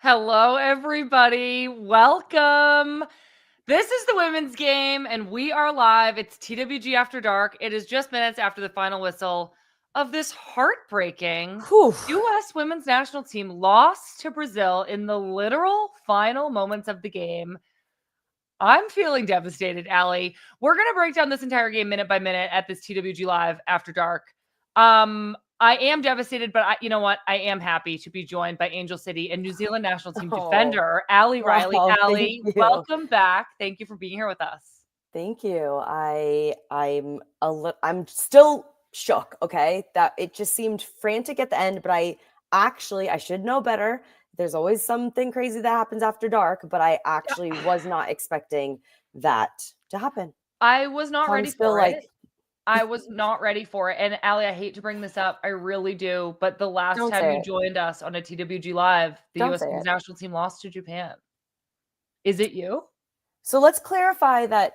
Hello, everybody. Welcome. This is the women's game, and we are live. It's TWG After Dark. It is just minutes after the final whistle of this heartbreaking U.S. women's national team loss to Brazil in the literal final moments of the game. I'm feeling devastated, Allie. We're going to break down this entire game minute by minute at this TWG Live After Dark. I am devastated, but you know what? I am happy to be joined by Angel City and New Zealand national team defender, Allie Riley. Allie, welcome back. Thank you for being here with us. Thank you. I'm still shook, okay? That it just seemed frantic at the end, but I should know better. There's always something crazy that happens after dark, but I actually was not expecting that to happen. I was not ready for it. I was not ready for it. And Allie, I hate to bring this up. I really do. But the last time you joined us on a TWG Live, the U.S. women's national team lost to Japan. Is it you? So let's clarify that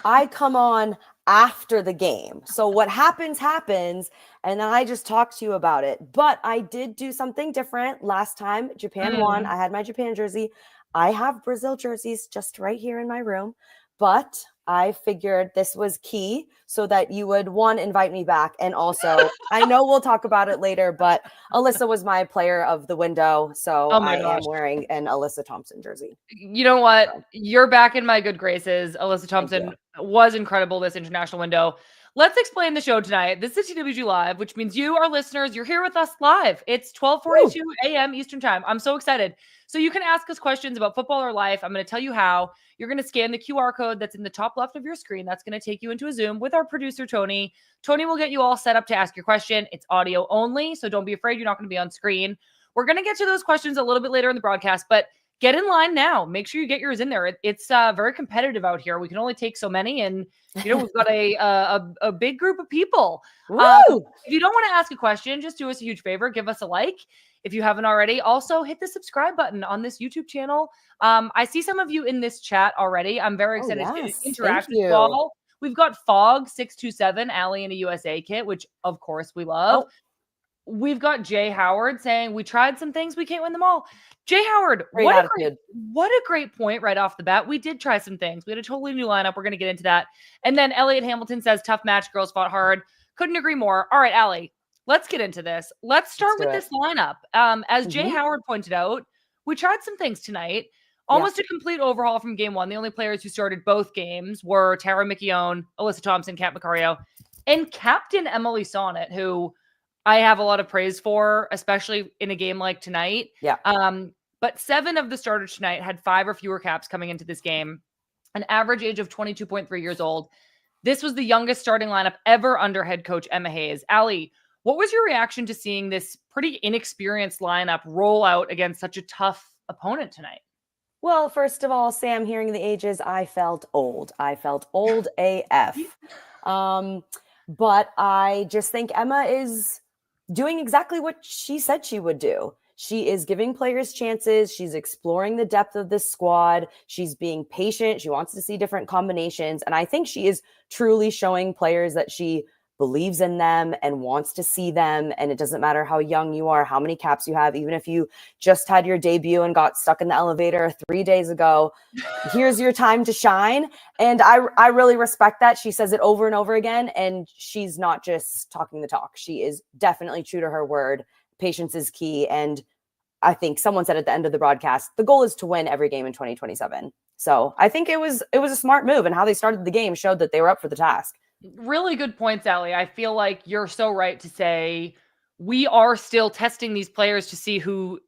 I come on after the game. So what happens, and then I just talk to you about it. But I did do something different last time. Japan won. I had my Japan jersey. I have Brazil jerseys just right here in my room. But I figured this was key so that you would, one, invite me back. And also, I know we'll talk about it later, but Alyssa was my player of the window. So I am wearing an Alyssa Thompson jersey. You know what? So. You're back in my good graces. Alyssa Thompson was incredible this international window. Let's explain the show tonight. This is TWG Live, which means you, our listeners, you're here with us live. It's 12:42 a.m. Eastern time. I'm so excited. So you can ask us questions about football or life. I'm going to tell you how. You're going to scan the QR code that's in the top left of your screen. That's going to take you into a Zoom with our producer, Tony. Tony will get you all set up to ask your question. It's audio only, so don't be afraid. You're not going to be on screen. We're going to get to those questions a little bit later in the broadcast, but get in line now. Make sure you get yours in there. It's very competitive out here. We can only take so many, and we've got a big group of people. If you don't want to ask a question, just do us a huge favor. Give us a like if you haven't already. Also, hit the subscribe button on this YouTube channel. I see some of you in this chat already. I'm very excited to interact with you all. We've got Fog627, Allie in a USA kit, which of course we love. We've got Jay Howard saying, we tried some things, we can't win them all. Jay Howard, what a great point right off the bat. We did try some things. We had a totally new lineup. We're going to get into that. And then Elliot Hamilton says, tough match, girls fought hard. Couldn't agree more. All right, Allie, let's get into this. Let's start with this lineup. As Jay Howard pointed out, we tried some things tonight. Almost a complete overhaul from game one. The only players who started both games were Tara McKeown, Alyssa Thompson, Kat Macario, and Captain Emily Sonnet, who I have a lot of praise for, especially in a game like tonight. But 7 of the starters tonight had 5 or fewer caps coming into this game, an average age of 22.3 years old. This was the youngest starting lineup ever under head coach Emma Hayes. Allie, what was your reaction to seeing this pretty inexperienced lineup roll out against such a tough opponent tonight? Well, first of all, Sam, hearing the ages, I felt old. I felt old AF. But I just think Emma is doing exactly what she said she would do. She is giving players chances. She's exploring the depth of this squad. She's being patient. She wants to see different combinations. And I think she is truly showing players that she believes in them and wants to see them. And it doesn't matter how young you are, how many caps you have, even if you just had your debut and got stuck in the elevator 3 days ago, here's your time to shine. And I really respect that. She says it over and over again, and she's not just talking the talk. She is definitely true to her word. Patience is key. And I think someone said at the end of the broadcast, the goal is to win every game in 2027. So I think it was a smart move, and how they started the game showed that they were up for the task. Really good points, Allie. I feel like you're so right to say we are still testing these players to see who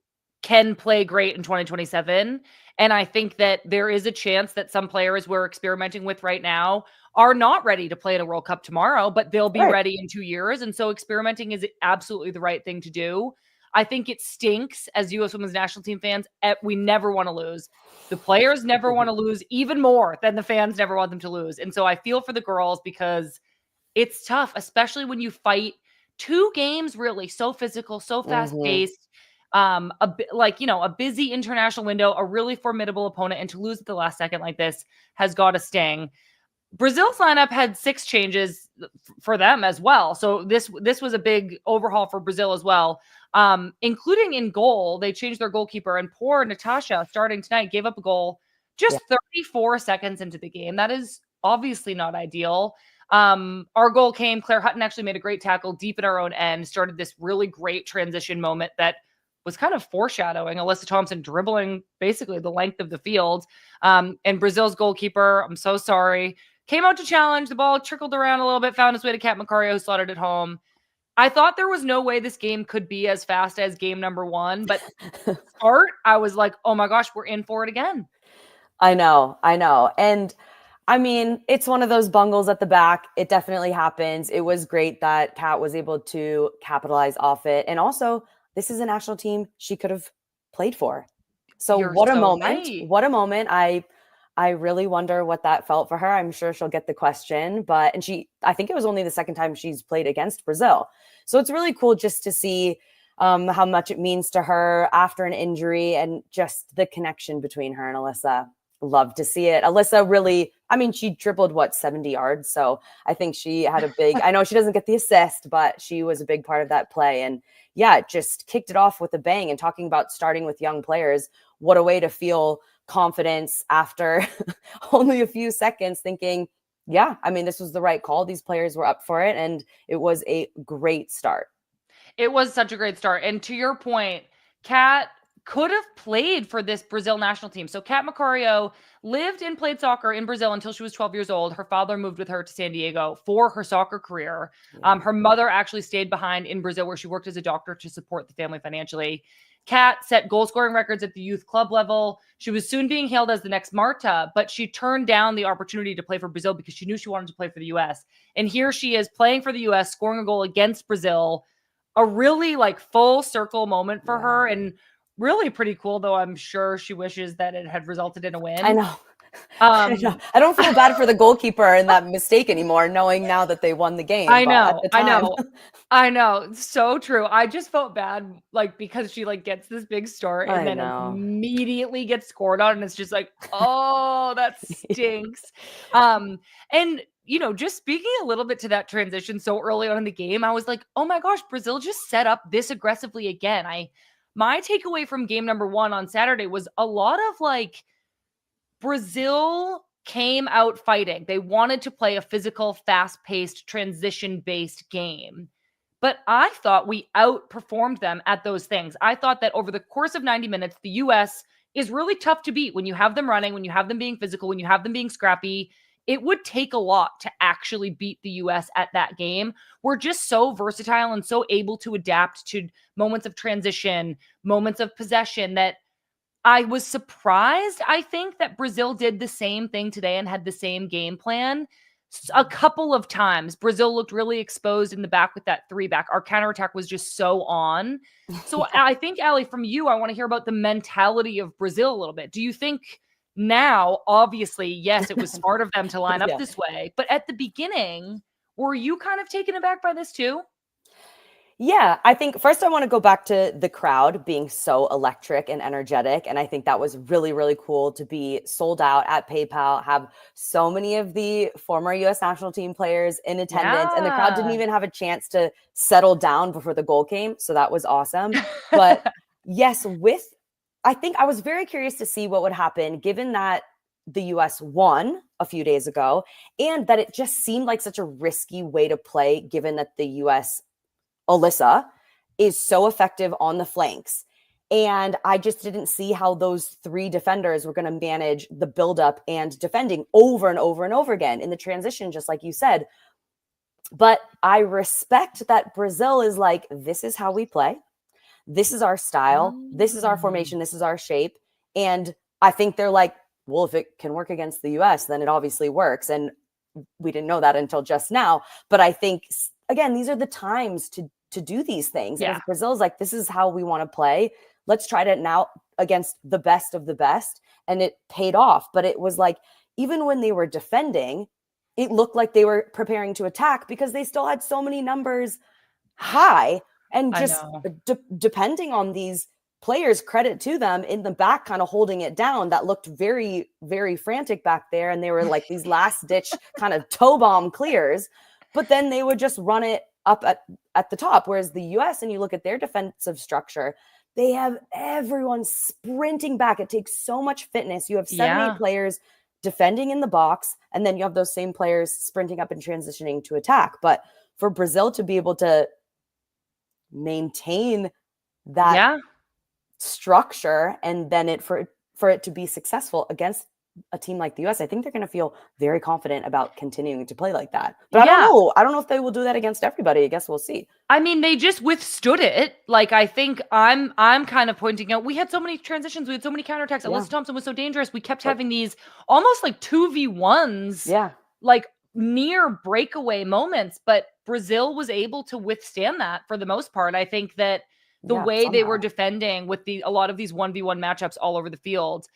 can play great in 2027. And I think that there is a chance that some players we're experimenting with right now are not ready to play in a World Cup tomorrow, but they'll be ready in 2 years. And so experimenting is absolutely the right thing to do. I think it stinks as U.S. Women's National Team fans. We never want to lose. The players never want to lose, even more than the fans never want them to lose. And so I feel for the girls because it's tough, especially when you fight 2 games, really so physical, so fast-paced, a busy international window, a really formidable opponent, and to lose at the last second like this has got to sting. Brazil's lineup had 6 changes for them as well. So this was a big overhaul for Brazil as well, including in goal. They changed their goalkeeper, and poor Natasha, starting tonight, gave up a goal just 34 seconds into the game. That is obviously not ideal. Our goal came. Claire Hutton actually made a great tackle deep in our own end, started this really great transition moment that was kind of foreshadowing Alyssa Thompson dribbling basically the length of the field. And Brazil's goalkeeper, I'm so sorry, came out to challenge. The ball trickled around a little bit, found its way to Kat Macario, who slotted it home. I thought there was no way this game could be as fast as game number 1, but start, I was like, oh my gosh, we're in for it again. I know. And I mean, it's one of those bungles at the back. It definitely happens. It was great that Kat was able to capitalize off it. And also, this is a national team she could have played for. So what a moment. Right. What a moment. I really wonder what that felt for her. I'm sure she'll get the question, I think it was only the second time she's played against Brazil. So it's really cool just to see how much it means to her after an injury and just the connection between her and Alyssa. Love to see it. Alyssa really, I mean, she dribbled 70 yards. So I think she had a big, I know she doesn't get the assist, but she was a big part of that play. And yeah, just kicked it off with a bang. And talking about starting with young players, what a way to feel confidence after only a few seconds, thinking, yeah, I mean, this was the right call. These players were up for it. And it was a great start. It was such a great start. And to your point, Kat could have played for this Brazil national team. So Kat Macario lived and played soccer in Brazil until she was 12 years old. Her father moved with her to San Diego for her soccer career. Her mother actually stayed behind in Brazil, where she worked as a doctor to support the family financially. Kat set goal scoring records at the youth club level. She was soon being hailed as the next Marta, but she turned down the opportunity to play for Brazil because she knew she wanted to play for the US. And here she is playing for the US, scoring a goal against Brazil. A really full circle moment for her, and really pretty cool, though I'm sure she wishes that it had resulted in a win. I know. I don't feel bad for the goalkeeper and that mistake anymore, knowing now that they won the game. I know. So true. I just felt bad, because she because this big start and then immediately gets scored on, and it's just oh, that stinks. And just speaking a little bit to that transition so early on in the game, I was like, oh my gosh, Brazil just set up this aggressively again. My takeaway from game number 1 on Saturday was a lot of Brazil came out fighting. They wanted to play a physical, fast-paced, transition-based game. But I thought we outperformed them at those things. I thought that over the course of 90 minutes, the US is really tough to beat when you have them running, when you have them being physical, when you have them being scrappy. It would take a lot to actually beat the US at that game. We're just so versatile and so able to adapt to moments of transition, moments of possession, that I was surprised, I think, that Brazil did the same thing today and had the same game plan. A couple of times, Brazil looked really exposed in the back with that 3-back. Our counterattack was just so on. So I think, Allie, from you, I want to hear about the mentality of Brazil a little bit. Do you think now, obviously, yes, it was smart of them to line up this way, but at the beginning, were you kind of taken aback by this too? Yeah, I think first I want to go back to the crowd being so electric and energetic. And I think that was really, really cool to be sold out at PayPal, have so many of the former US national team players in attendance, and the crowd didn't even have a chance to settle down before the goal came. So that was awesome. But yes, I think I was very curious to see what would happen given that the US won a few days ago and that it just seemed like such a risky way to play given that the US Alyssa is so effective on the flanks. And I just didn't see how those 3 defenders were going to manage the buildup and defending over and over and over again in the transition, just like you said. But I respect that Brazil is this is how we play. This is our style. This is our formation. This is our shape. And I think they're well, if it can work against the US, then it obviously works. And we didn't know that until just now. But I think, again, these are the times to do these things. Yeah. And if Brazil's this is how we want to play, let's try it now against the best of the best. And it paid off. But it was even when they were defending, it looked like they were preparing to attack because they still had so many numbers high. And just depending on these players, credit to them, in the back kind of holding it down, that looked very, very frantic back there. And they were like these last ditch kind of toe bomb clears, but then they would just run it up at the top. Whereas the US, and you look at their defensive structure, they have everyone sprinting back. It takes so much fitness. You have 7-8 players defending in the box, and then you have those same players sprinting up and transitioning to attack. But for Brazil to be able to maintain that structure, and then for it to be successful against a team like the US, I think they're going to feel very confident about continuing to play like that. But I don't know if they will do that against everybody. I guess we'll see. I mean, they just withstood it. Like, I think I'm kind of pointing out, we had so many transitions, we had so many counterattacks. Alyssa Thompson was so dangerous. We kept having these almost like 2v1s, like near breakaway moments, but Brazil was able to withstand that for the most part. I think that the way they were defending with a lot of these 1v1 matchups all over the field,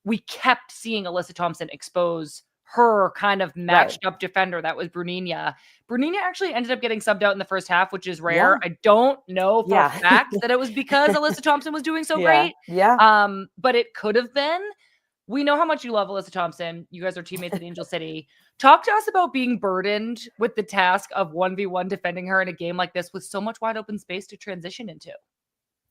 we kept seeing Alyssa Thompson expose her kind of matched up defender. That was Bruninha. Bruninha actually ended up getting subbed out in the first half, which is rare. I don't know for a fact that it was because Alyssa Thompson was doing so great. But it could have been. We know how much you love Alyssa Thompson. You guys are teammates at Angel City. Talk to us about being burdened with the task of 1v1 defending her in a game like this with so much wide open space to transition into.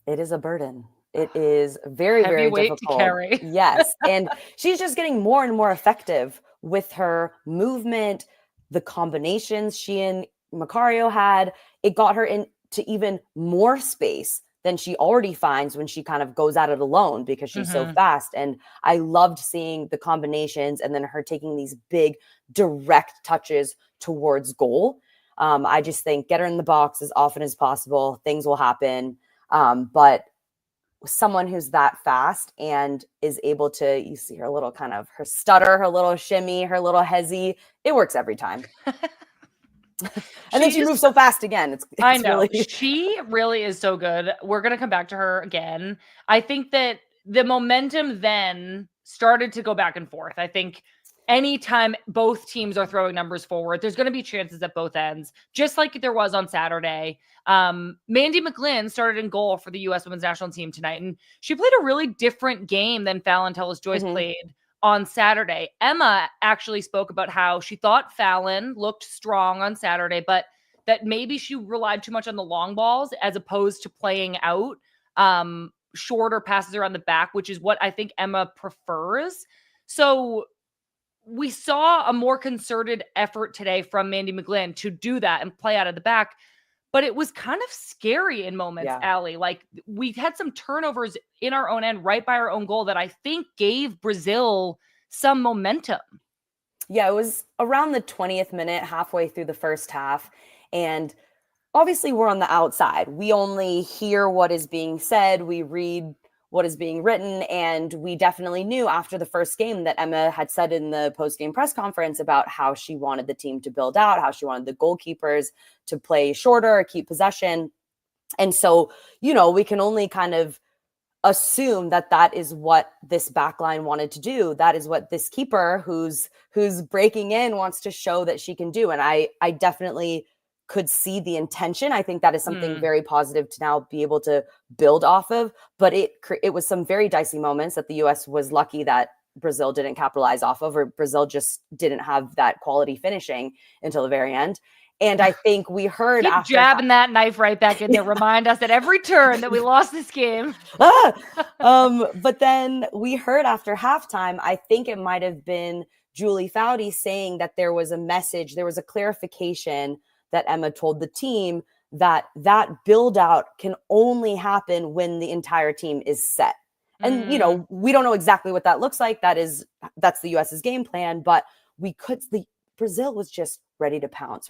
It is a burden. It is very, very difficult to carry. Yes. And she's just getting more and more effective with her movement, the combinations she and Macario had. It got her into even more space than she already finds when she kind of goes at it alone, because she's so fast. And I loved seeing the combinations, and then her taking these big direct touches towards goal. I just think get her in the box as often as possible. Things will happen. But someone who's that fast and is able to, you see her little kind of, her stutter, her little shimmy, her little hezzy, it works every time. And then she moves so fast again. It's I know. Really... She really is so good. We're going to come back to her again. I think that the momentum then started to go back and forth. I think anytime both teams are throwing numbers forward, there's going to be chances at both ends, just like there was on Saturday. Mandy McGlynn started in goal for the U.S. women's national team tonight, and she played a really different game than Fallon Tellis-Joyce played on Saturday. Emma actually spoke about how she thought Fallon looked strong on Saturday, but that maybe she relied too much on the long balls as opposed to playing out shorter passes around the back, which is what I think Emma prefers. So we saw a more concerted effort today from Mandy McGlynn to do that and play out of the back. But it was kind of scary in moments, Allie. Like, we had some turnovers in our own end right by our own goal that I think gave Brazil some momentum. Yeah, it was around the 20th minute, halfway through the first half. And obviously we're on the outside. We only hear what is being said. We read what is being written. And we definitely knew after the first game that Emma had said in the post-game press conference about how she wanted the team to build out, how she wanted the goalkeepers to play shorter, keep possession. And so, you know, we can only kind of assume that that is what this backline wanted to do. That is what this keeper who's breaking in wants to show that she can do. And I definitely could see the intention. I think that is something very positive to now be able to build off of. But it was some very dicey moments that the U.S. was lucky that Brazil didn't capitalize off of, or Brazil just didn't have that quality finishing until the very end. And I think we heard keep after jabbing that knife right back in there. Remind us at every turn that we lost this game. But then we heard after halftime, I think it might have been Julie Foudy saying that there was a message, there was a clarification that Emma told the team that build out can only happen when the entire team is set. And, you know, we don't know exactly what that looks like. That's the US's game plan, but Brazil was just ready to pounce,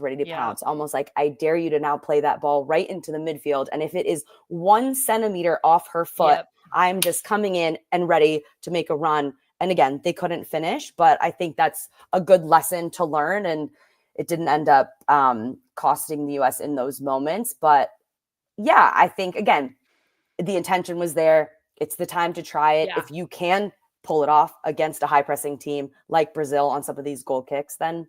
almost like, I dare you to now play that ball right into the midfield. And if it is 1 centimeter off her foot, I'm just coming in and ready to make a run. And again, they couldn't finish, but I think that's a good lesson to learn. And it didn't end up costing the US in those moments. But yeah, I think, again, the intention was there. It's the time to try it. If you can pull it off against a high pressing team like Brazil on some of these goal kicks, then,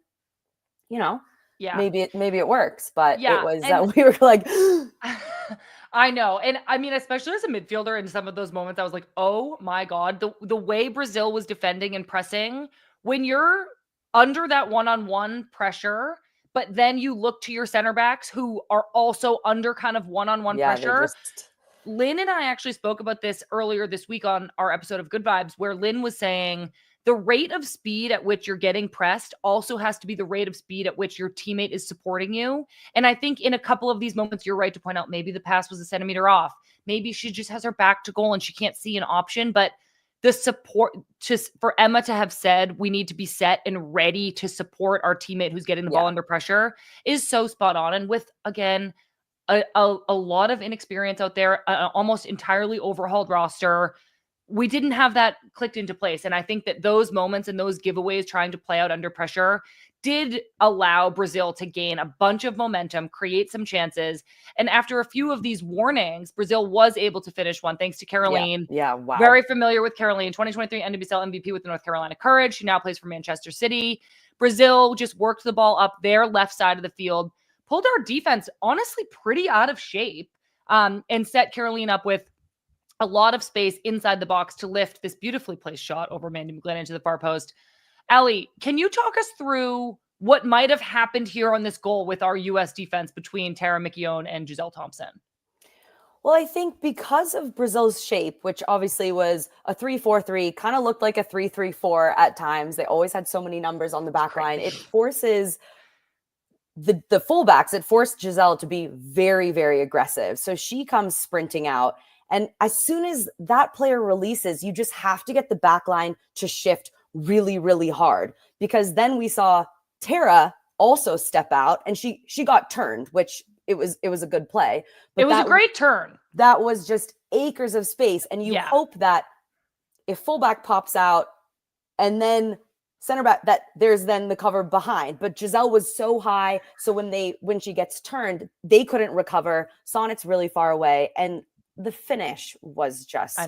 you know, maybe it works. But it was, we were like, I know. And I mean, especially as a midfielder in some of those moments, I was like, oh my God, the way Brazil was defending and pressing, when you're under that one-on-one pressure, but then you look to your center backs who are also under kind of one-on-one Yeah, they pressure. just Lynn and I actually spoke about this earlier this week on our episode of Good Vibes, where Lynn was saying the rate of speed at which you're getting pressed also has to be the rate of speed at which your teammate is supporting you. And I think in a couple of these moments, you're right to point out maybe the pass was a centimeter off. Maybe she just has her back to goal and she can't see an option. But the support for Emma to have said we need to be set and ready to support our teammate who's getting the ball under pressure is so spot on. And with, again, a lot of inexperience out there, almost entirely overhauled roster, we didn't have that clicked into place. And I think that those moments and those giveaways trying to play out under pressure did allow Brazil to gain a bunch of momentum, create some chances. And after a few of these warnings, Brazil was able to finish one thanks to Caroline. Yeah, wow. Very familiar with Caroline, 2023 NWSL MVP with the North Carolina Courage. She now plays for Manchester City. Brazil just worked the ball up their left side of the field, pulled our defense honestly pretty out of shape, and set Caroline up with a lot of space inside the box to lift this beautifully placed shot over Mandy McGlynn into the far post. Allie, can you talk us through what might have happened here on this goal with our U.S. defense between Tara McKeown and Giselle Thompson? Well, I think because of Brazil's shape, which obviously was a 3-4-3, kind of looked like a 3-3-4 at times. They always had so many numbers on the back line. It forces the fullbacks, it forced Giselle to be very, very aggressive. So she comes sprinting out. And as soon as that player releases, you just have to get the back line to shift really, really hard, because then we saw Tara also step out and she got turned, which it was a good play. But it was a great turn. That was just acres of space. And you hope that if fullback pops out and then center back, that there's then the cover behind. But Giselle was so high. So when she gets turned, they couldn't recover. Sonnet's really far away. And the finish was just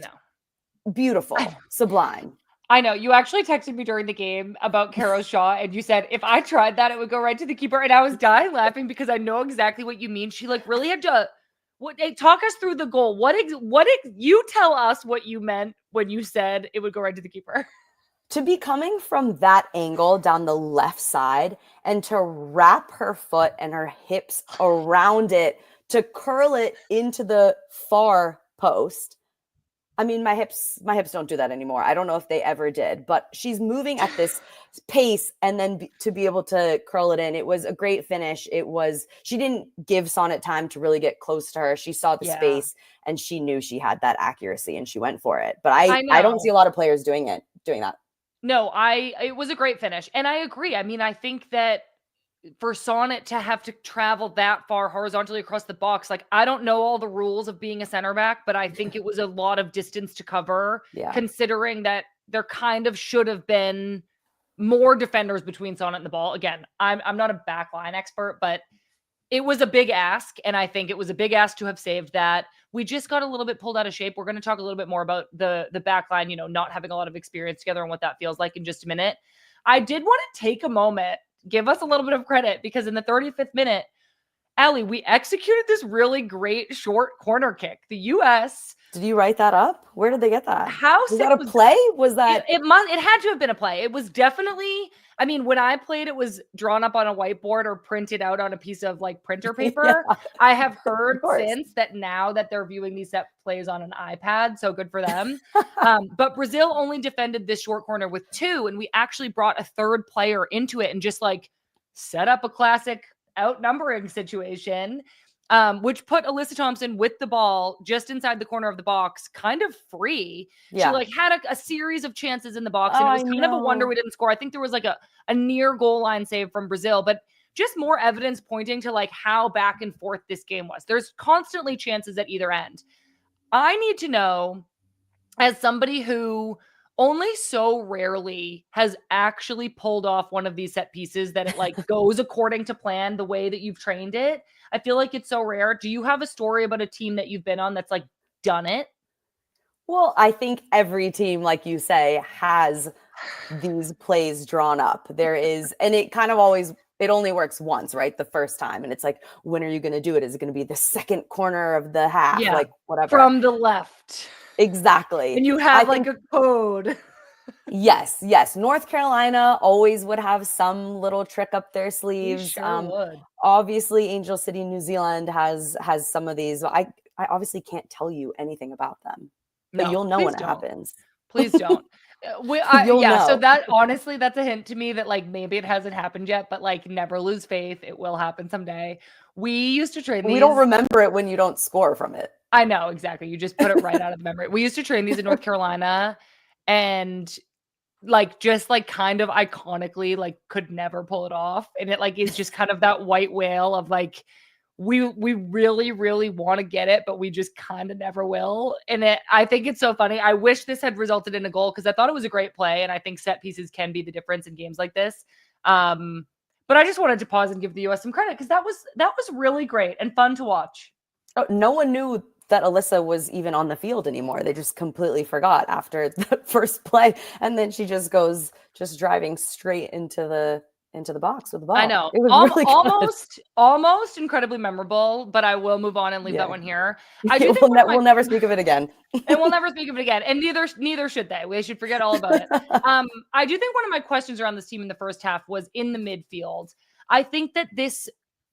beautiful, sublime. I know. You actually texted me during the game about Caro Shaw, and you said, if I tried that, it would go right to the keeper. And I was dying laughing because I know exactly what you mean. She really had to talk us through the goal. You tell us what you meant when you said it would go right to the keeper. To be coming from that angle down the left side and to wrap her foot and her hips around it, to curl it into the far post. I mean, my hips don't do that anymore. I don't know if they ever did, but she's moving at this pace, and then to be able to curl it in, it was a great finish. She didn't give Sonnet time to really get close to her. She saw the space and she knew she had that accuracy and she went for it. But I don't see a lot of players doing that. No, it was a great finish. And I agree. I mean, I think that for Sonnet to have to travel that far horizontally across the box, I don't know all the rules of being a center back, but I think it was a lot of distance to cover, considering that there kind of should have been more defenders between Sonnet and the ball. Again, I'm not a backline expert, but it was a big ask, and I think it was a big ask to have saved that. We just got a little bit pulled out of shape. We're going to talk a little bit more about the backline, not having a lot of experience together and what that feels like in just a minute. I did want to take a moment, give us a little bit of credit, because in the 35th minute, Allie, we executed this really great short corner kick. The U.S. Did you write that up? Where did they get that? Was that a play? Was that? It had to have been a play. It was definitely, I mean, when I played, it was drawn up on a whiteboard or printed out on a piece of printer paper. I have heard since that now that they're viewing these set plays on an iPad, so good for them. But Brazil only defended this short corner with two, and we actually brought a third player into it and just set up a classic outnumbering situation, which put Alyssa Thompson with the ball just inside the corner of the box, kind of free. Yeah. She had a series of chances in the box, and it was kind of a wonder we didn't score. I think there was a near goal line save from Brazil, but just more evidence pointing to how back and forth this game was. There's constantly chances at either end. I need to know, as somebody who only so rarely has actually pulled off one of these set pieces that it goes according to plan the way that you've trained it. I feel like it's so rare. Do you have a story about a team that you've been on that's done it? Well, I think every team, like you say, has these plays drawn up. There is, and it kind of always it only works once, right? The first time. And it's like, when are you going to do it? Is it going to be the second corner of the half? Yeah. Like whatever. From the left. Exactly. And you have like a code. Yes. North Carolina always would have some little trick up their sleeves. Sure would. Obviously, Angel City, New Zealand has some of these. I obviously can't tell you anything about them, but you'll know when it happens. Please don't. You'll know. So that honestly, that's a hint to me that like maybe it hasn't happened yet, but like never lose faith. It will happen someday. We used to train these. We don't remember it when you don't score from it. I know, exactly. You just put it right out of the memory. We used to train these in North Carolina and like just like kind of iconically like could never pull it off. And it like is just kind of that white whale of like we really, really want to get it, but we just kind of never will. And I think it's so funny. I wish this had resulted in a goal because I thought it was a great play. And I think set pieces can be the difference in games like this. But I just wanted to pause and give the US some credit because that was really great and fun to watch. Oh, no one knew that Alyssa was even on the field anymore. They just completely forgot after the first play. And then she just goes driving straight into the box with the ball. I know. It was really almost incredibly memorable, but I will move on and leave that one here. We'll never speak of it again. And we'll never speak of it again. And neither should they. We should forget all about it. I do think one of my questions around this team in the first half was in the midfield. I think that this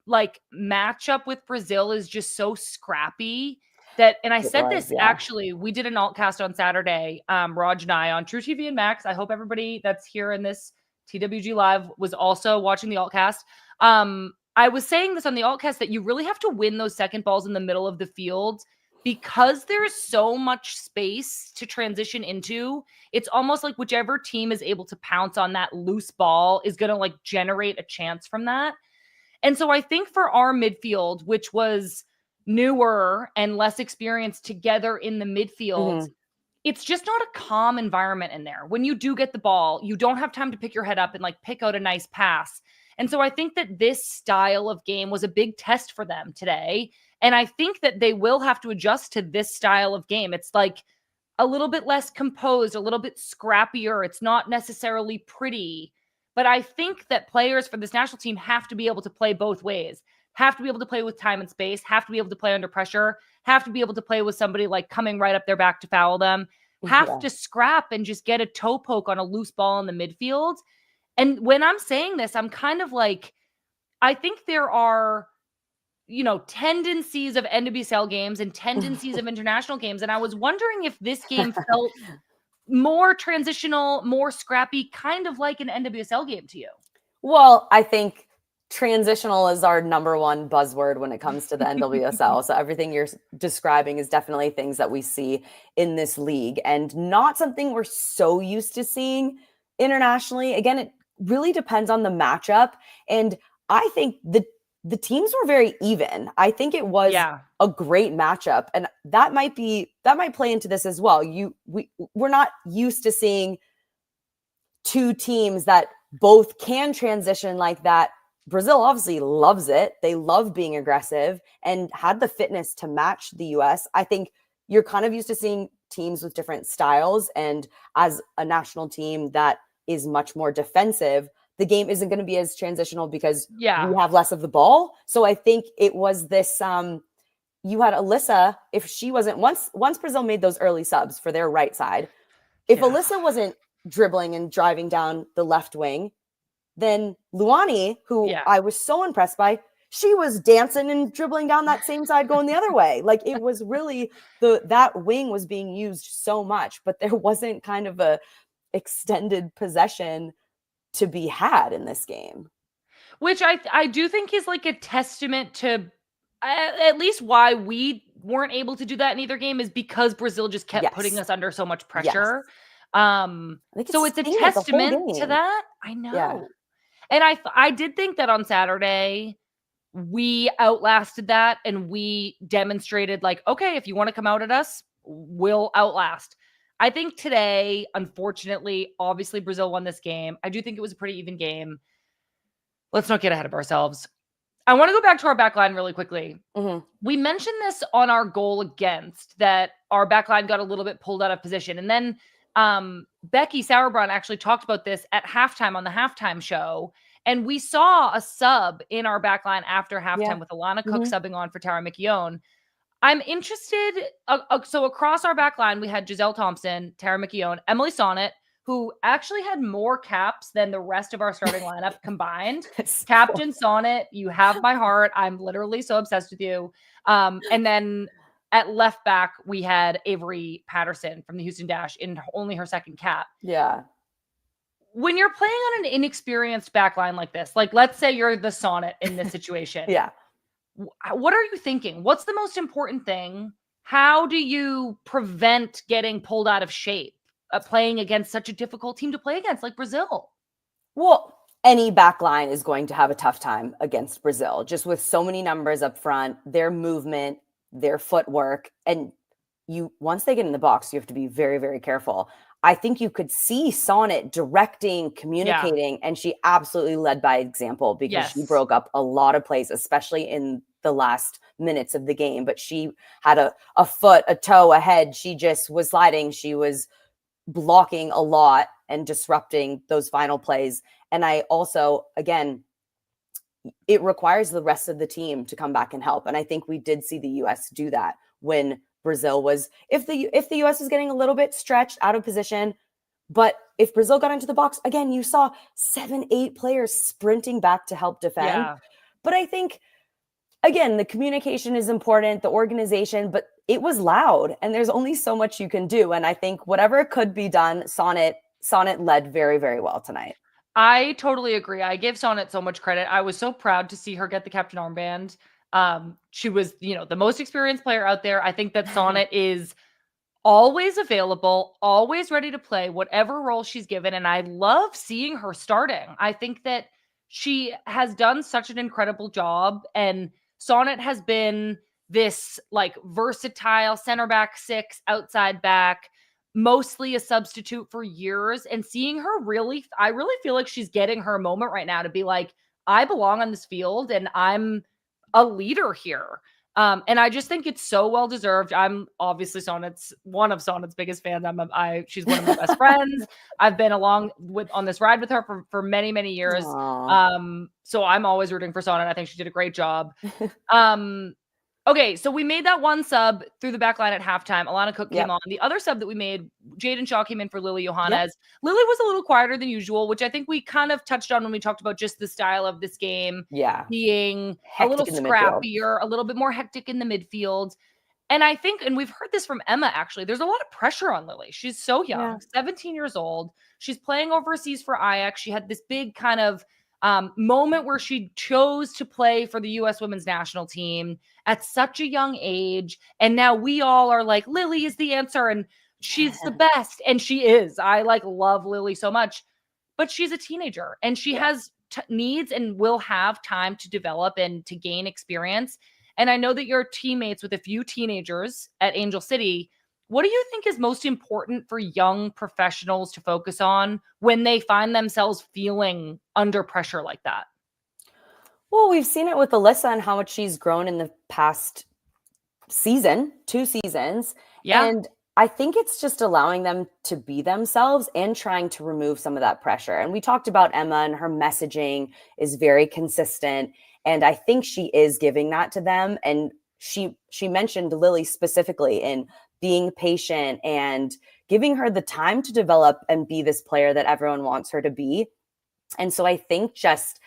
like matchup with Brazil is just so scrappy that, and I said this actually, we did an altcast on Saturday, Raj and I on True TV and Max. I hope everybody that's here in this TWG Live was also watching the altcast. I was saying this on the altcast that you really have to win those second balls in the middle of the field because there's so much space to transition into. It's almost like whichever team is able to pounce on that loose ball is going to like generate a chance from that. And so I think for our midfield, which was newer and less experienced together in the midfield, it's just not a calm environment in there. When you do get the ball, you don't have time to pick your head up and like pick out a nice pass. And so I think that this style of game was a big test for them today. And I think that they will have to adjust to this style of game. It's like a little bit less composed, a little bit scrappier. It's not necessarily pretty. But I think that players for this national team have to be able to play both ways, have to be able to play with time and space, have to be able to play under pressure, have to be able to play with somebody like coming right up their back to foul them, have to scrap and just get a toe poke on a loose ball in the midfield. And when I'm saying this, I'm kind of like, I think there are, tendencies of NWSL games and tendencies of international games. And I was wondering if this game felt more transitional, more scrappy, kind of like an NWSL game to you. Well, I think transitional is our number one buzzword when it comes to the NWSL. So everything you're describing is definitely things that we see in this league and not something we're so used to seeing internationally. Again, it really depends on the matchup. And I think the teams were very even. I think it was a great matchup. And that might play into this as well. We're not used to seeing two teams that both can transition like that. Brazil obviously loves it. They love being aggressive and had the fitness to match the US. I think you're kind of used to seeing teams with different styles. And as a national team that is much more defensive, the game isn't going to be as transitional because we have less of the ball. So I think it was this, you had Alyssa, if she wasn't, once Brazil made those early subs for their right side, if Alyssa wasn't dribbling and driving down the left wing, then Luani, who I was so impressed by, she was dancing and dribbling down that same side going the other way. Like it was really that wing was being used so much, but there wasn't kind of a extended possession to be had in this game. Which I do think is like a testament to at least why we weren't able to do that in either game is because Brazil just kept putting us under so much pressure. So it's a testament to that. I know. Yeah. And I did think that on Saturday, we outlasted that and we demonstrated like, okay, if you want to come out at us, we'll outlast. I think today, unfortunately, obviously Brazil won this game. I do think it was a pretty even game. Let's not get ahead of ourselves. I want to go back to our back line really quickly. We mentioned this on our goal against that our back line got a little bit pulled out of position. And then Becky Sauerbrunn actually talked about this at halftime on the halftime show. And we saw a sub in our backline after halftime with Alana Cook subbing on for Tara McKeown. I'm interested. So across our backline, we had Giselle Thompson, Tara McKeown, Emily Sonnet, who actually had more caps than the rest of our starting lineup combined. Captain Sonnet, you have my heart. I'm literally so obsessed with you. And then at left back, we had Avery Patterson from the Houston Dash in only her second cap. Yeah. When you're playing on an inexperienced backline like this, like let's say you're the Sonnet in this situation. Yeah. What are you thinking? What's the most important thing? How do you prevent getting pulled out of shape playing against such a difficult team to play against like Brazil? Well, any backline is going to have a tough time against Brazil, just with so many numbers up front, their movement, their footwork. And once they get in the box, you have to be very, very careful. I think you could see Sonnet directing, communicating, and she absolutely led by example because she broke up a lot of plays, especially in the last minutes of the game. But she had a foot, a toe, a head. She just was sliding. She was blocking a lot and disrupting those final plays. And I also, again, it requires the rest of the team to come back and help. And I think we did see the US do that when Brazil was, if the US was getting a little bit stretched out of position, but if Brazil got into the box, again, you saw 7-8 players sprinting back to help defend. Yeah. But I think, again, the communication is important, the organization, but it was loud and there's only so much you can do. And I think whatever could be done, Sonnet led very, very well tonight. I totally agree. I give Sonnet so much credit. I was so proud to see her get the captain armband. She was, the most experienced player out there. I think that Sonnet is always available, always ready to play whatever role she's given. And I love seeing her starting. I think that she has done such an incredible job. And Sonnet has been this like versatile center back 6, outside back, mostly a substitute for years. And seeing her I really feel like she's getting her moment right now to be like, I belong on this field and I'm a leader here. And I just think it's so well deserved. I'm obviously one of Sonnet's biggest fans. She's one of my best friends. I've been along on this ride with her for many, many years. So I'm always rooting for Sonnet. I think she did a great job. Okay, so we made that one sub through the back line at halftime. Alana Cook came on. The other sub that we made, Jaden Shaw came in for Lily Johannes. Lily was a little quieter than usual, which I think we kind of touched on when we talked about just the style of this game being hectic, a little scrappier, a little bit more hectic in the midfield. And I think, and we've heard this from Emma, actually, there's a lot of pressure on Lily. She's so young, 17 years old. She's playing overseas for Ajax. She had this big kind of moment where she chose to play for the U.S. women's national team at such a young age. And now we all are like, Lily is the answer and she's the best. And she is. I love Lily so much, but she's a teenager and she has needs and will have time to develop and to gain experience. And I know that you're teammates with a few teenagers at Angel City. What do you think is most important for young professionals to focus on when they find themselves feeling under pressure like that? Well, we've seen it with Alyssa and how much she's grown in the past season, 2 seasons. Yeah. And I think it's just allowing them to be themselves and trying to remove some of that pressure. And we talked about Emma and her messaging is very consistent. And I think she is giving that to them. And she mentioned Lily specifically in being patient and giving her the time to develop and be this player that everyone wants her to be. And so I think just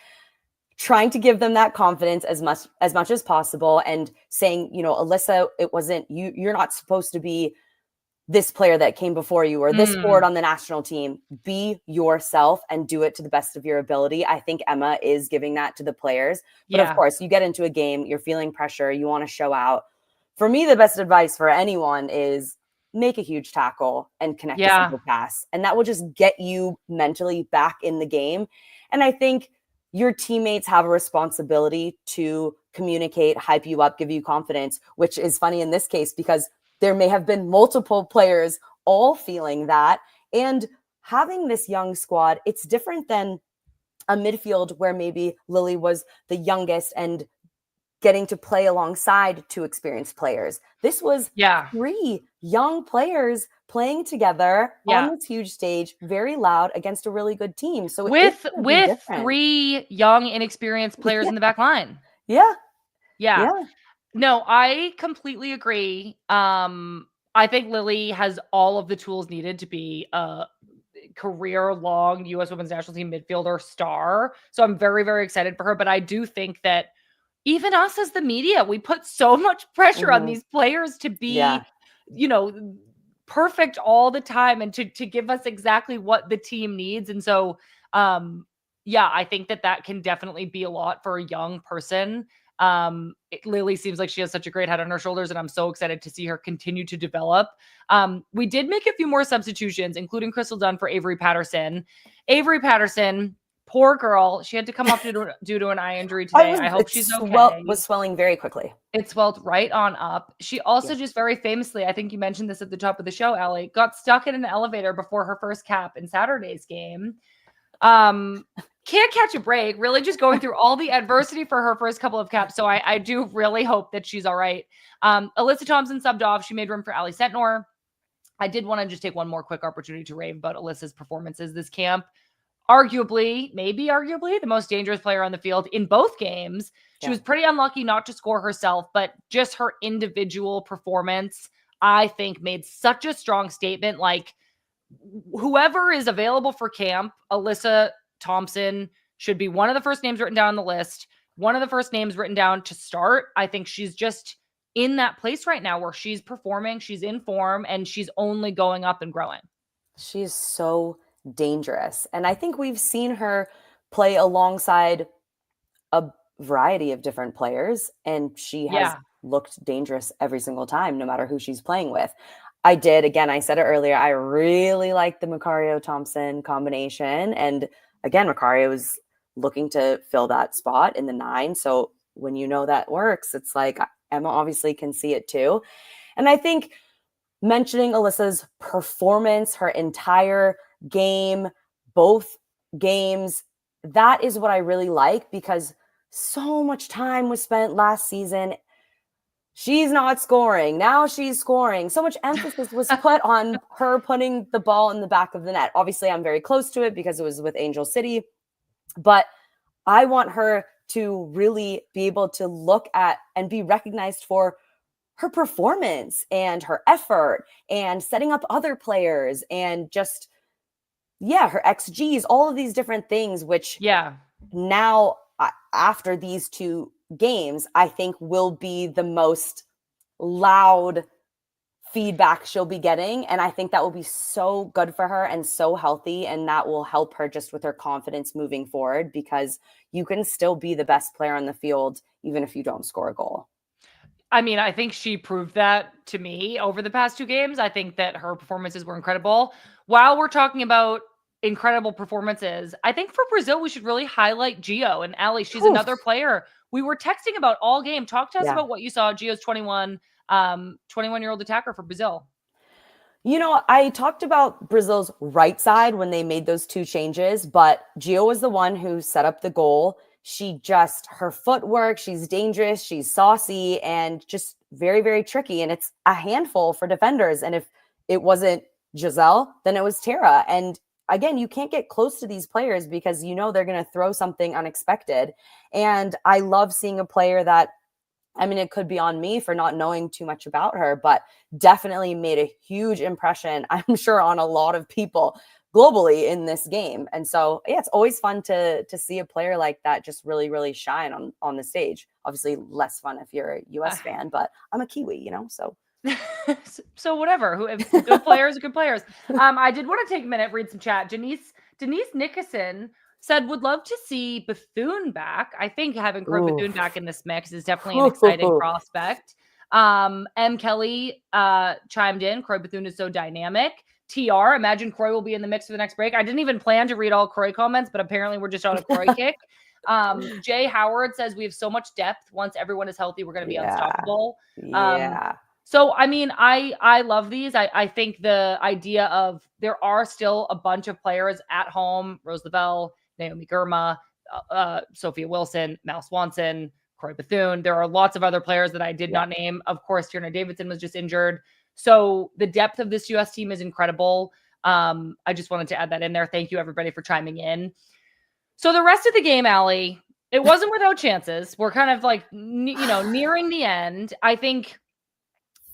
trying to give them that confidence as much as possible and saying, Alyssa, it wasn't you're not supposed to be this player that came before you or this forward on the national team. Be yourself and do it to the best of your ability. I think Emma is giving that to the players. But of course, you get into a game, you're feeling pressure, you want to show out. For me, the best advice for anyone is make a huge tackle and connect a simple pass. And that will just get you mentally back in the game. And I think your teammates have a responsibility to communicate, hype you up, give you confidence, which is funny in this case because there may have been multiple players all feeling that. And having this young squad, it's different than a midfield where maybe Lily was the youngest and getting to play alongside two experienced players. This was 3 young players playing together on this huge stage, very loud against a really good team. So with 3 young, inexperienced players in the back line. Yeah. No, I completely agree. I think Lily has all of the tools needed to be a career-long U.S. Women's National Team midfielder star. So I'm very, very excited for her. But I do think that even us as the media, we put so much pressure on these players to be, perfect all the time and to give us exactly what the team needs. And so, I think that can definitely be a lot for a young person. Lily seems like she has such a great head on her shoulders, and I'm so excited to see her continue to develop. We did make a few more substitutions, including Crystal Dunn for Avery Patterson. Avery Patterson, poor girl, she had to come off due to an eye injury today. I hope she's okay. Was swelling very quickly. It swelled right on up. She also just very famously, I think you mentioned this at the top of the show, Allie, got stuck in an elevator before her first cap in Saturday's game. Can't catch a break, really just going through all the adversity for her first couple of caps. So I do really hope that she's all right. Alyssa Thompson subbed off. She made room for Allie Sentnor. I did want to just take one more quick opportunity to rave about Alyssa's performances this camp. Maybe arguably the most dangerous player on the field in both games. She was pretty unlucky not to score herself, but just her individual performance, I think, made such a strong statement. Like, whoever is available for camp, Alyssa Thompson should be one of the first names written down on the list, one of the first names written down to start. I think she's just in that place right now where she's performing, she's in form, and she's only going up and growing. She's so dangerous. And I think we've seen her play alongside a variety of different players, and she has looked dangerous every single time, no matter who she's playing with. I said it earlier, I really like the Macario Thompson combination. And again, Macario is looking to fill that spot in the 9. So when you know that works, it's like Emma obviously can see it too. And I think mentioning Alyssa's performance, her entire game, both games, that is what I really like, because so much time was spent last season. She's not scoring. Now she's scoring. So much emphasis was put on her putting the ball in the back of the net. Obviously, I'm very close to it because it was with Angel City, but I want her to really be able to look at and be recognized for her performance and her effort and setting up other players and just, her XGs, all of these different things, which now after these 2 games, I think will be the most loud feedback she'll be getting. And I think that will be so good for her and so healthy. And that will help her just with her confidence moving forward, because you can still be the best player on the field, even if you don't score a goal. I mean, I think she proved that to me over the past 2 games. I think that her performances were incredible. While we're talking about incredible performances, I think for Brazil, we should really highlight Gio and Allie. She's another player we were texting about all game. Talk to us about what you saw. Gio's 21-year-old attacker for Brazil. I talked about Brazil's right side when they made those 2 changes, but Gio was the one who set up the goal. Her footwork, she's dangerous, she's saucy, and just very, very tricky. And it's a handful for defenders. And if it wasn't Giselle, then it was Tara. And again, you can't get close to these players because they're going to throw something unexpected. And I love seeing a player that, it could be on me for not knowing too much about her, but definitely made a huge impression, I'm sure, on a lot of people globally in this game. And so, it's always fun to see a player like that just really, really shine on the stage. Obviously less fun if you're a US fan, but I'm a Kiwi, so. So whatever, good players are good players. I did want to take a minute, read some chat. Denise Nickerson said, would love to see Bethune back. I think having Croy Bethune back in this mix is definitely an exciting prospect. M. Kelly chimed in, Croy Bethune is so dynamic. TR, imagine Croy will be in the mix for the next break. I didn't even plan to read all Croy comments, but apparently we're just on a Croy kick. Jay Howard says, we have so much depth. Once everyone is healthy, we're going to be unstoppable. So, I love these. I think the idea of there are still a bunch of players at home, Rose Lavelle, Naomi Girma, Sophia Wilson, Mal Swanson, Corey Bethune. There are lots of other players that I did not name. Of course, Tierna Davidson was just injured. So the depth of this US team is incredible. I just wanted to add that in there. Thank you, everybody, for chiming in. So the rest of the game, Allie, it wasn't without chances. We're kind of like, nearing the end. I think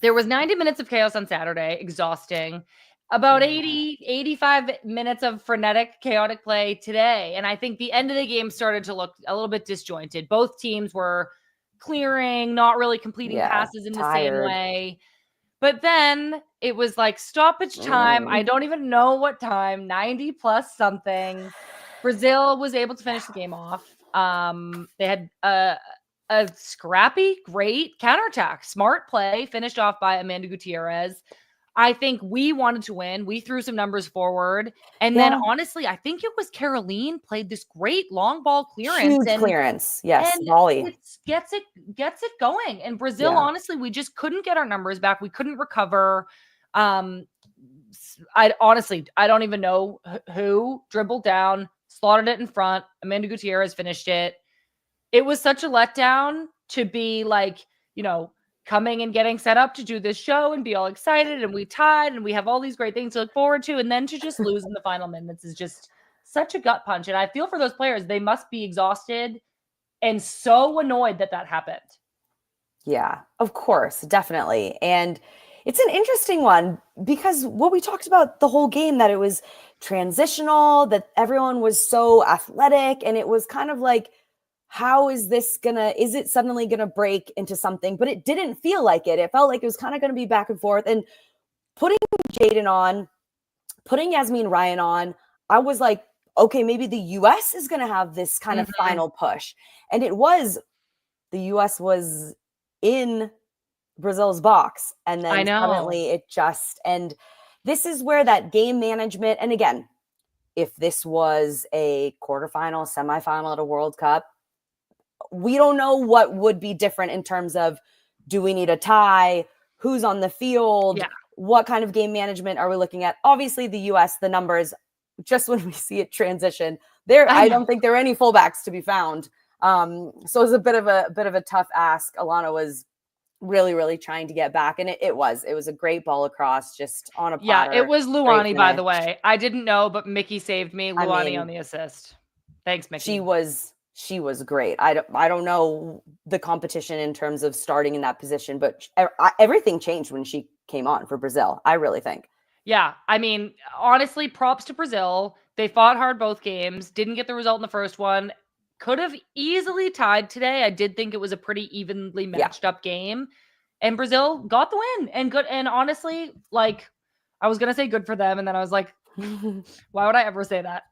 there was 90 minutes of chaos on Saturday, exhausting. About 80, 85 minutes of frenetic, chaotic play today. And I think the end of the game started to look a little bit disjointed. Both teams were clearing, not really completing passes in the same way. But then it was like stoppage time. I don't even know what time, 90 plus something. Brazil was able to finish the game off. They had a scrappy, great counterattack, smart play, finished off by Amanda Gutierrez. I think we wanted to win. We threw some numbers forward. And then honestly, I think it was Caroline played this great long ball clearance. Huge clearance. Yes. Volley. It gets it going. And Brazil, honestly, we just couldn't get our numbers back. We couldn't recover. I don't even know who dribbled down, slotted it in front. Amanda Gutierrez finished it. It was such a letdown to be like, coming and getting set up to do this show and be all excited, and we tied and we have all these great things to look forward to, and then to just lose in the final minutes is just such a gut punch. And I feel for those players, they must be exhausted and so annoyed that happened. Yeah, of course, definitely. And it's an interesting one because what we talked about the whole game, that it was transitional, that everyone was so athletic, and it was kind of like, how is it suddenly gonna break into something? But it didn't feel like it. It felt like it was kind of gonna be back and forth. And putting Jaden on, putting Yasmin Ryan on, I was like, okay, maybe the US is gonna have this kind of final push. And it was, the US was in Brazil's box. And then suddenly it just, and this is where that game management, and again, if this was a quarterfinal, semifinal at a World Cup, we don't know what would be different in terms of, do we need a tie? Who's on the field? Yeah. What kind of game management are we looking at? Obviously, the US, the numbers, just when we see it transition, I don't think there are any fullbacks to be found. So it was a bit of a tough ask. Alana was really, really trying to get back, and it was a great ball across, just on a platter. Yeah, it was Luani, by the way. I didn't know, but Mickey saved me. Luani on the assist. Thanks, Mickey. She was great. I don't know the competition in terms of starting in that position, but everything changed when she came on for Brazil, I really think. Yeah. I mean, honestly, props to Brazil. They fought hard both games, didn't get the result in the first one. Could have easily tied today. I did think it was a pretty evenly matched up game. And Brazil got the win. And honestly, like, I was going to say good for them. And then I was like, why would I ever say that?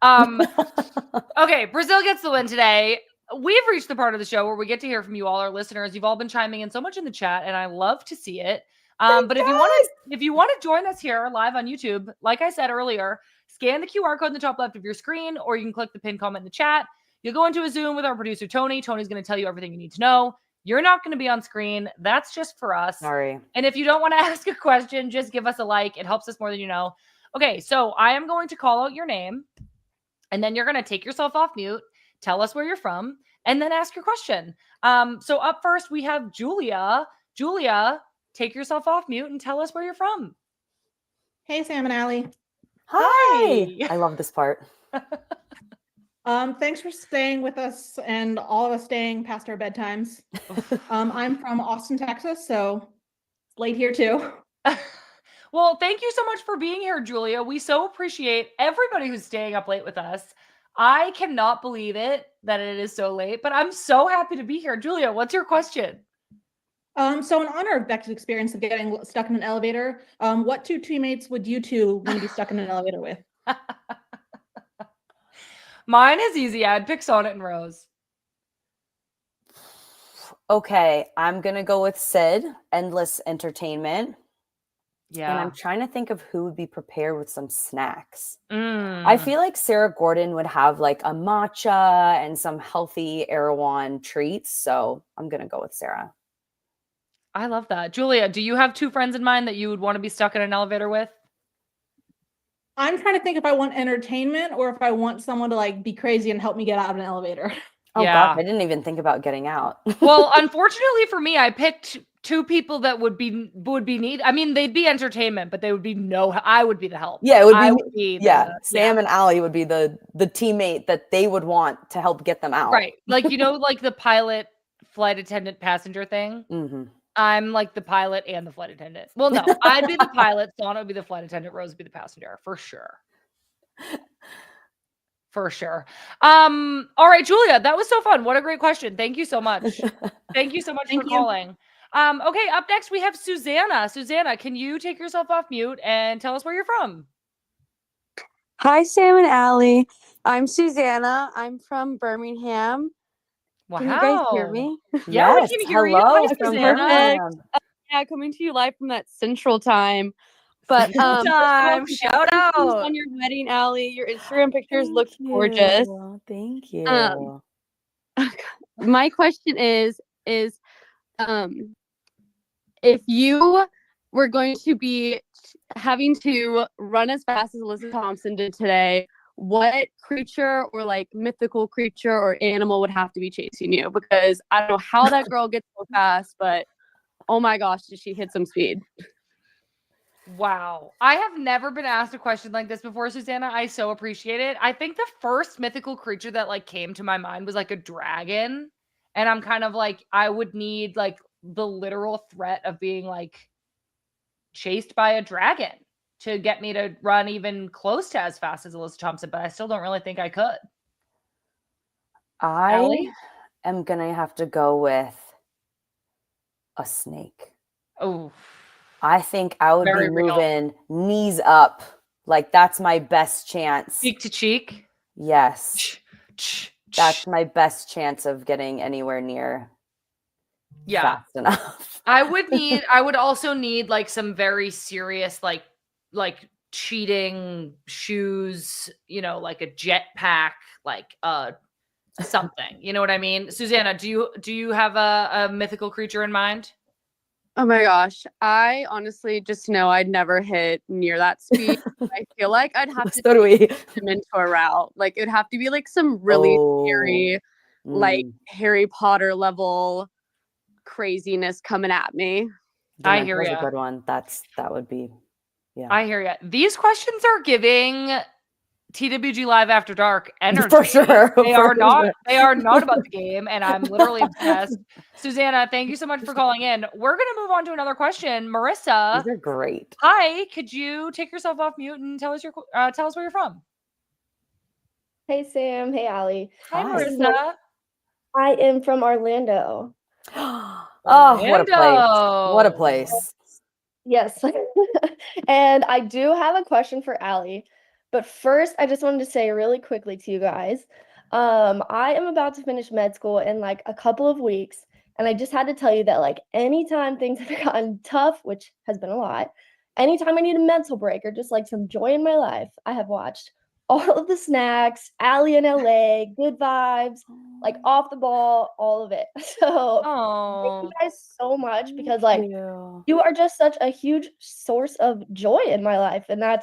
Okay, Brazil gets the win today. We've reached the part of the show where we get to hear from you all, our listeners. You've all been chiming in so much in the chat, and I love to see it. But if you want to join us here live on YouTube, like I said earlier, scan the QR code in the top left of your screen, or you can click the pinned comment in the chat. You'll go into a Zoom with our producer, Tony. Tony's going to tell you everything you need to know. You're not going to be on screen. That's just for us. Sorry. And if you don't want to ask a question, just give us a like. It helps us more than you know. Okay, so I am going to call out your name, and then you're going to take yourself off mute, tell us where you're from, and then ask your question. So up first, we have Julia. Julia, take yourself off mute and tell us where you're from. Hey, Sam and Allie. Hi. I love this part. Thanks for staying with us and all of us staying past our bedtimes. I'm from Austin, Texas, so it's late here too. Well, thank you so much for being here, Julia. We so appreciate everybody who's staying up late with us. I cannot believe it that it is so late, but I'm so happy to be here. Julia, what's your question? So in honor of Becca's experience of getting stuck in an elevator, what two teammates would you two want to be stuck in an elevator with? Mine is easy. I'd pick Sonnet and Rose. Okay, I'm going to go with Sid, Endless Entertainment. Yeah. And I'm trying to think of who would be prepared with some snacks. I feel like Sarah Gordon would have like a matcha and some healthy Erewhon treats. So I'm going to go with Sarah. I love that. Julia, do you have two friends in mind that you would want to be stuck in an elevator with? I'm trying to think if I want entertainment or if I want someone to like be crazy and help me get out of an elevator. Oh Yeah. gosh, I didn't even think about getting out. Well, unfortunately for me, I picked two people that would be need. I mean, they'd be entertainment, but they would be I would be the help. Yeah, it would be. I would be Sam and Allie would be the teammate that they would want to help get them out. Right. Like, like the pilot, flight attendant, passenger thing. Mm-hmm. I'm like the pilot and the flight attendant. Well, no, I'd be the pilot. Sana would be the flight attendant. Rose would be the passenger for sure. For sure. All right, Julia, that was so fun. What a great question. Thank you so much. Thank you so much for calling. Okay, up next we have Susanna. Susanna, can you take yourself off mute and tell us where you're from? Hi, Sam and Allie. I'm Susanna. I'm from Birmingham. Wow. Can you guys hear me? Yeah, we can hear you. Hi, Susanna. Yeah, coming to you live from that Central Time. But time, shout out on your wedding, Allie. Your Instagram pictures look gorgeous. Thank you. My question is if you were going to be having to run as fast as Alyssa Thompson did today, what creature or like mythical creature or animal would have to be chasing you? Because I don't know how that girl gets so fast, but oh my gosh, did she hit some speed? Wow. I have never been asked a question like this before, Susanna. I so appreciate it. I think the first mythical creature that like came to my mind was like a dragon. And I'm kind of like, I would need like the literal threat of being like chased by a dragon to get me to run even close to as fast as Alyssa Thompson, but I still don't really think I could. I am going to have to go with a snake. Oh, I think I would be moving knees up. Like that's my best chance. Cheek to cheek? Yes. That's my best chance of getting anywhere near fast enough. I would also need like some very serious like cheating shoes, like a jetpack, like something. You know what I mean? Susanna, do you have a mythical creature in mind? Oh my gosh. I honestly just know I'd never hit near that speed. I feel like I'd have to take him into a route. Like it'd have to be like some really scary, like Harry Potter level craziness coming at me. I hear you. That's a good one. That would be, yeah. I hear you. These questions are giving TWG Live After Dark energy. For sure. They are not about the game, and I'm literally obsessed. Susanna, thank you so much for calling in. We're going to move on to another question. Marissa. These are great. Hi, could you take yourself off mute and tell us where you're from? Hey, Sam. Hey, Allie. Hi, Marissa. I am from Orlando. Oh, what a place. What a place. Yes. And I do have a question for Allie. But first, I just wanted to say really quickly to you guys, I am about to finish med school in like a couple of weeks. And I just had to tell you that like anytime things have gotten tough, which has been a lot, anytime I need a mental break or just like some joy in my life, I have watched all of the snacks, Allie in LA, good vibes, like off the ball, all of it. So thank you guys so much because like you are just such a huge source of joy in my life. And I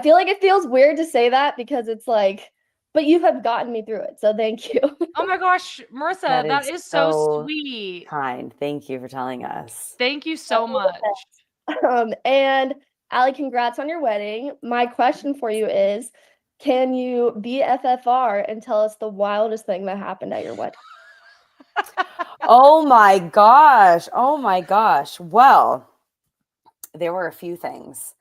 feel like it feels weird to say that because it's like, but you have gotten me through it. So thank you. Oh my gosh, Marissa, that is so sweet. Kind. Thank you for telling us. Thank you so much. And Allie, congrats on your wedding. My question for you is, can you BFFR and tell us the wildest thing that happened at your wedding? Oh my gosh. Well, there were a few things.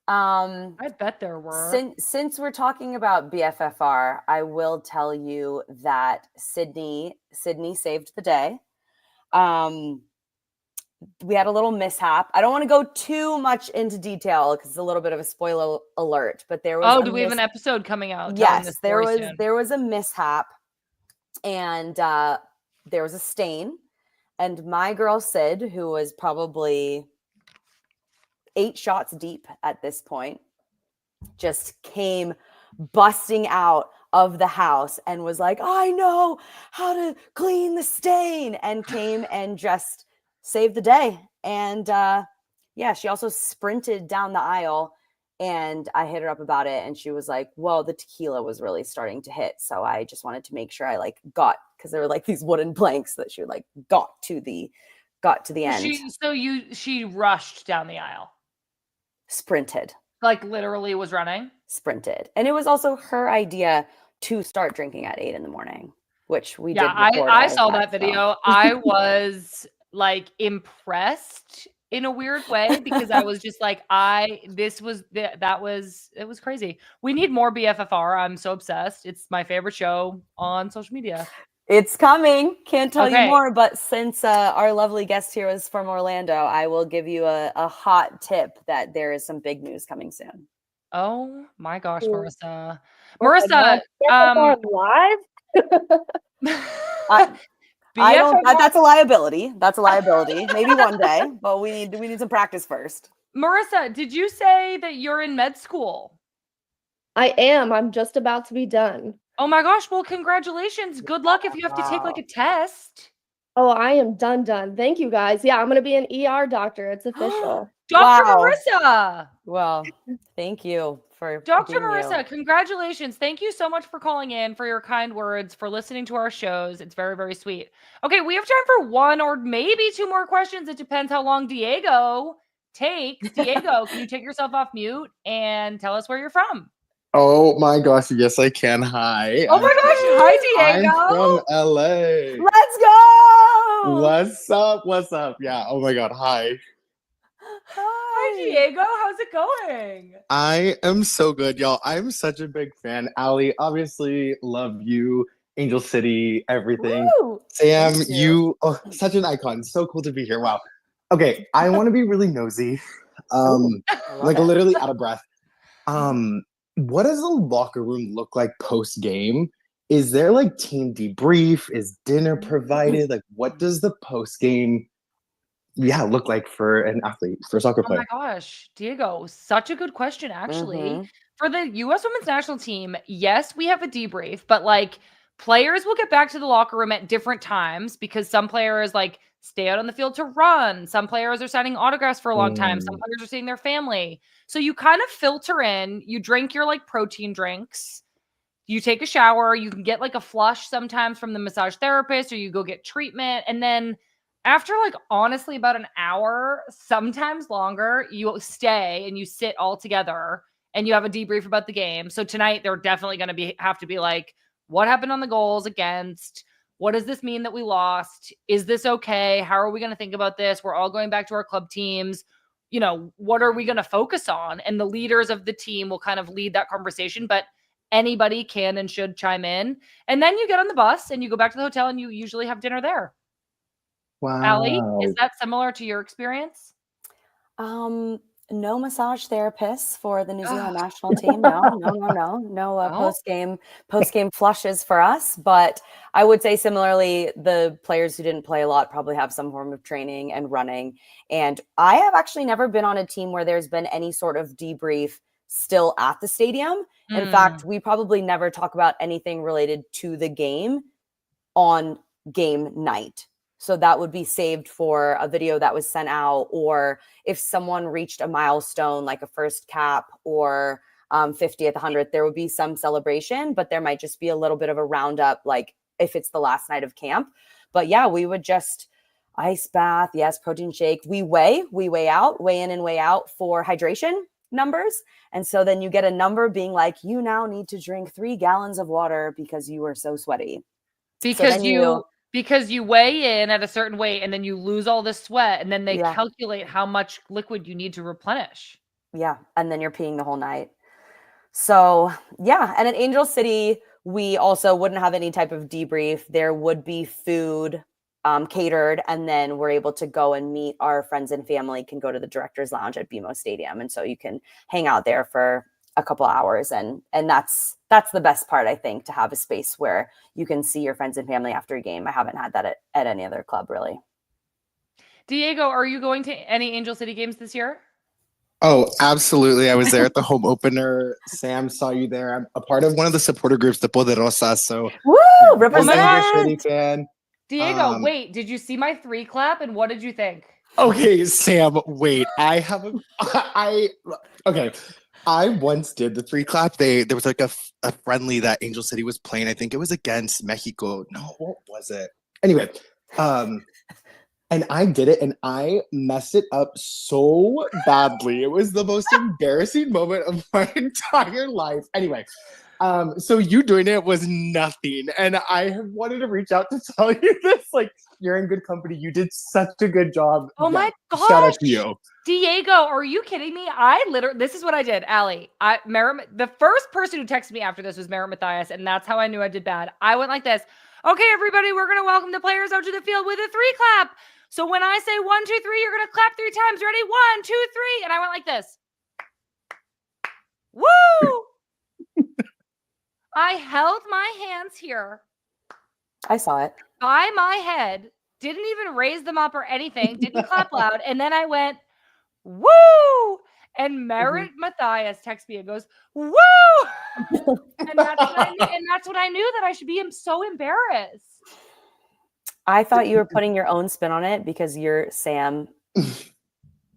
I bet there were. Since we're talking about BFFR, I will tell you that Sydney saved the day. We had a little mishap. I don't want to go too much into detail because it's a little bit of a spoiler alert, but there was do we have an episode coming out? Yes, there was a mishap, and there was a stain, and my girl Sid, who was probably 8 shots deep at this point, just came busting out of the house and was like, I know how to clean the stain, and came and just saved the day. And she also sprinted down the aisle And I hit her up about it, and she was like, well, the tequila was really starting to hit. So I just wanted to make sure I like got, because there were like these wooden planks that she like got to the end. She rushed down the aisle. Sprinted. Like literally was running. Sprinted. And it was also her idea to start drinking at 8 a.m, which we did. Yeah, I saw that video. I was like impressed in a weird way because I was just like, it was crazy. We need more BFFR. I'm so obsessed. It's my favorite show on social media. It's coming. Can't tell you more, but since our lovely guest here is from Orlando, I will give you a hot tip that there is some big news coming soon. Oh my gosh, Ooh. Marissa. Live? That's a liability. That's a liability. Maybe one day, but we need some practice first. Marissa, did you say that you're in med school? I am. I'm just about to be done. Oh my gosh. Well, congratulations. Good luck if you have to take like a test. Oh, I am done. Thank you guys. Yeah, I'm going to be an ER doctor. It's official. Dr. Marissa. Well, thank you for Dr. Marissa, congratulations. Thank you so much for calling in, for your kind words, for listening to our shows. It's very, very sweet. Okay, we have time for one or maybe two more questions. It depends how long Diego takes. Diego, can you take yourself off mute and tell us where you're from? Oh my gosh, yes I can. Hi. Oh my gosh, hi Diego. I'm from LA. Let's go. What's up? Yeah, oh my god, hi. Hi Diego, how's it going? I am so good, y'all. I'm such a big fan. Allie, obviously love you, Angel City, everything. Woo! Sam, you such an icon. So cool to be here. Wow. Okay, I want to be really nosy. Like literally out of breath. What does the locker room look like post game? Is there like team debrief? Is dinner provided? Like, what does the post game, look like for an athlete, for a soccer player? Oh my gosh, Diego, such a good question, actually. For the U.S. Women's National Team, yes, we have a debrief, but like players will get back to the locker room at different times because some players like stay out on the field to run. Some players are signing autographs for a long time. Some players are seeing their family. So you kind of filter in, you drink your like protein drinks, you take a shower, you can get like a flush sometimes from the massage therapist, or you go get treatment. And then after like honestly about an hour, sometimes longer, you stay and you sit all together and you have a debrief about the game. So tonight they're definitely going to have to be like, what happened on the goals against? What does this mean that we lost? Is this okay? How are we going to think about this? We're all going back to our club teams. You know, what are we going to focus on? And the leaders of the team will kind of lead that conversation, but anybody can and should chime in. And then you get on the bus and you go back to the hotel and you usually have dinner there. Wow. Allie, is that similar to your experience? No massage therapists for the New Zealand national team. No post-game flushes for us. But I would say similarly, the players who didn't play a lot probably have some form of training and running. And I have actually never been on a team where there's been any sort of debrief still at the stadium. In fact, we probably never talk about anything related to the game on game night. So that would be saved for a video that was sent out, or if someone reached a milestone like a first cap or 50th, 100th, there would be some celebration, but there might just be a little bit of a roundup, like if it's the last night of camp. But yeah, we would just ice bath, yes, protein shake. We weigh out, weigh in and weigh out for hydration numbers. And so then you get a number being like, you now need to drink 3 gallons of water because you are so sweaty. Because you weigh in at a certain weight and then you lose all this sweat and then they calculate how much liquid you need to replenish. Yeah. And then you're peeing the whole night. So yeah. And at Angel City, we also wouldn't have any type of debrief. There would be food catered, and then we're able to go and meet our friends and family, can go to the director's lounge at BMO Stadium. And so you can hang out there for a couple hours. And that's the best part, I think, to have a space where you can see your friends and family after a game. I haven't had that at any other club, really. Diego, are you going to any Angel City games this year? Oh, absolutely. I was there at the home opener. Sam, saw you there. I'm a part of one of the supporter groups, the Poderosa. So woo, represent. City fan. Diego, wait, did you see my 3 clap and what did you think? Okay, Sam, wait. Okay. I once did the 3 clap. There was like a friendly that Angel City was playing. I think it was against Mexico. No, what was it? Anyway, and I did it and I messed it up so badly. It was the most embarrassing moment of my entire life. Anyway, so you doing it was nothing. And I have wanted to reach out to tell you this. Like, you're in good company. You did such a good job. Oh my gosh. Shout out to you. Diego, are you kidding me? This is what I did, Allie. The first person who texted me after this was Merritt Mathias, and that's how I knew I did bad. I went like this. Okay, everybody, we're going to welcome the players out to the field with a 3 clap. So when I say 1, 2, 3, you're going to clap 3 times. Ready? 1, 2, 3. And I went like this. Woo! I held my hands here. I saw it. By my head. Didn't even raise them up or anything. Didn't clap loud. And then I went, woo! And Merritt Mathias texts me and goes, woo! and that's when I knew that I should be so embarrassed. I thought you were putting your own spin on it because you're Sam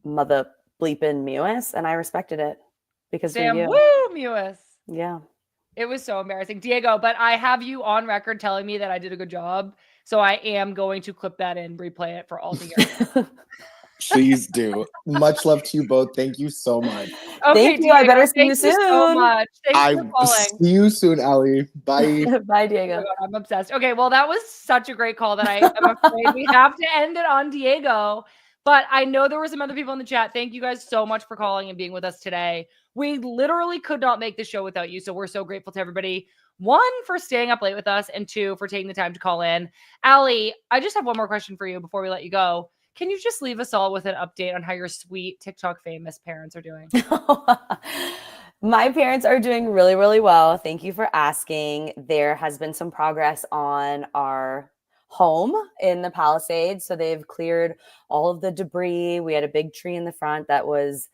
mother bleeping Mewis, and I respected it because Sam, of you. Woo, Mewis. Yeah. It was so embarrassing. Diego, but I have you on record telling me that I did a good job. So I am going to clip that and replay it for all to hear. Please do. Much love to you both. Thank you so much. Okay, Thank you. I better see you soon. Thank you so much. Thanks for calling. See you soon, Allie. Bye. Bye, Diego. Oh God, I'm obsessed. Okay, well, that was such a great call that I am afraid we have to end it on Diego. But I know there were some other people in the chat. Thank you guys so much for calling and being with us today. We literally could not make the show without you. So we're so grateful to everybody. 1, for staying up late with us, and 2, for taking the time to call in. Allie, I just have one more question for you before we let you go. Can you just leave us all with an update on how your sweet TikTok famous parents are doing? My parents are doing really, really well. Thank you for asking. There has been some progress on our home in the Palisades. So they've cleared all of the debris. We had a big tree in the front that was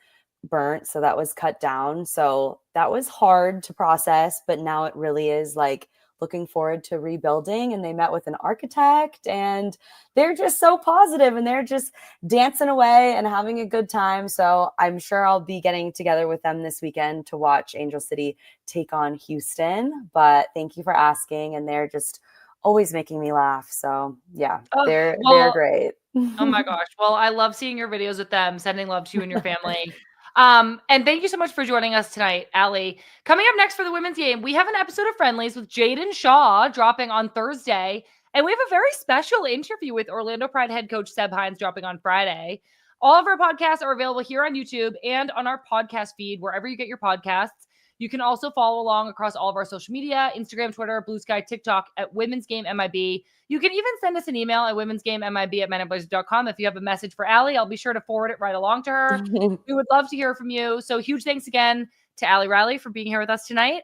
burnt, so that was cut down. So that was hard to process, but now it really is like looking forward to rebuilding. And they met with an architect, and they're just so positive, and they're just dancing away and having a good time. So I'm sure I'll be getting together with them this weekend to watch Angel City take on Houston. But thank you for asking, and they're just always making me laugh. So yeah, they're great. Oh my gosh. Well, I love seeing your videos with them, sending love to you and your family. And thank you so much for joining us tonight, Allie. Coming up next for the women's game, we have an episode of Friendlies with Jaden Shaw dropping on Thursday. And we have a very special interview with Orlando Pride head coach Seb Hines dropping on Friday. All of our podcasts are available here on YouTube and on our podcast feed, wherever you get your podcasts. You can also follow along across all of our social media, Instagram, Twitter, Blue Sky, TikTok at Women's Game MIB. You can even send us an email at womensgamemib@menandblazers.com. If you have a message for Allie, I'll be sure to forward it right along to her. We would love to hear from you. So huge thanks again to Allie Riley for being here with us tonight.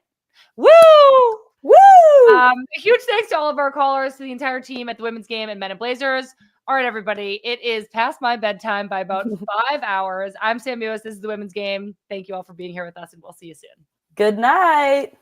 Woo! Woo! Huge thanks to all of our callers, to the entire team at the Women's Game and Men and Blazers. All right, everybody, it is past my bedtime by about 5 hours. I'm Sam Mewis. This is the Women's Game. Thank you all for being here with us, and we'll see you soon. Good night.